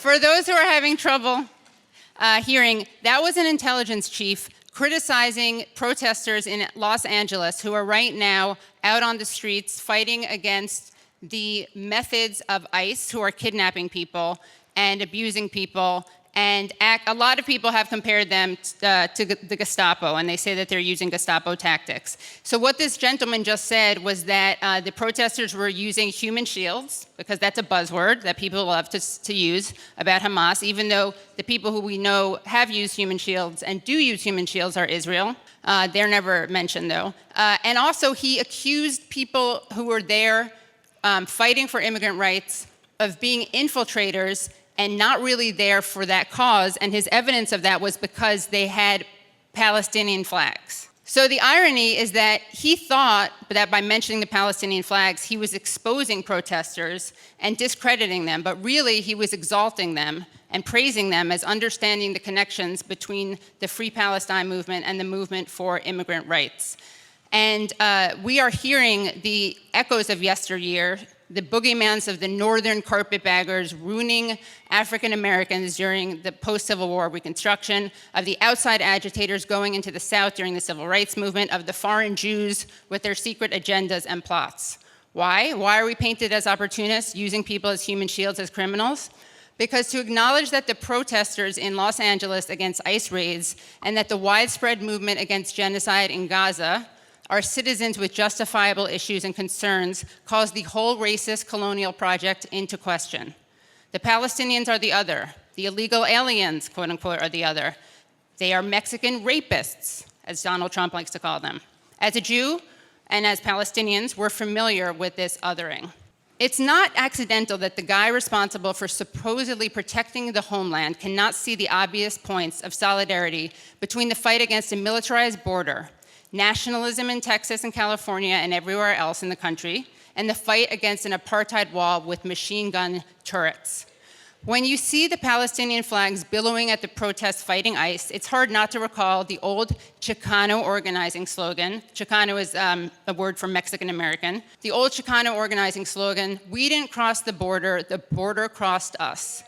For those who are having trouble hearing, that was an intelligence chief criticizing protesters in Los Angeles who are right now out on the streets fighting against the methods of ICE, who are kidnapping people and abusing people. And a lot of people have compared them to the Gestapo, and they say that they're using Gestapo tactics. So what this gentleman just said was that the protesters were using human shields, because that's a buzzword that people love to use about Hamas, even though the people who we know have used human shields and do use human shields are Israel. They're never mentioned, though. And also, he accused people who were there fighting for immigrant rights of being infiltrators and not really there for that cause, and his evidence of that was because they had Palestinian flags. So the irony is that he thought that by mentioning the Palestinian flags, he was exposing protesters and discrediting them, but really he was exalting them and praising them as understanding the connections between the Free Palestine movement and the movement for immigrant rights. And we are hearing the echoes of yesteryear, the boogeymans of the northern carpetbaggers ruining African Americans during the post-Civil War Reconstruction, of the outside agitators going into the South during the Civil Rights Movement, of the foreign Jews with their secret agendas and plots. Why? Why are we painted as opportunists, using people as human shields, as criminals? Because to acknowledge that the protesters in Los Angeles against ICE raids and that the widespread movement against genocide in Gaza are citizens with justifiable issues and concerns calls the whole racist colonial project into question. The Palestinians are the other. The illegal aliens, quote unquote, are the other. They are Mexican rapists, as Donald Trump likes to call them. As a Jew and as Palestinians, we're familiar with this othering. It's not accidental that the guy responsible for supposedly protecting the homeland cannot see the obvious points of solidarity between the fight against a militarized border, nationalism in Texas and California and everywhere else in the country, and the fight against an apartheid wall with machine gun turrets. When you see the Palestinian flags billowing at the protests fighting ICE, it's hard not to recall the old Chicano organizing slogan. Chicano is a word for Mexican American. The old Chicano organizing slogan, "We didn't cross the border crossed us."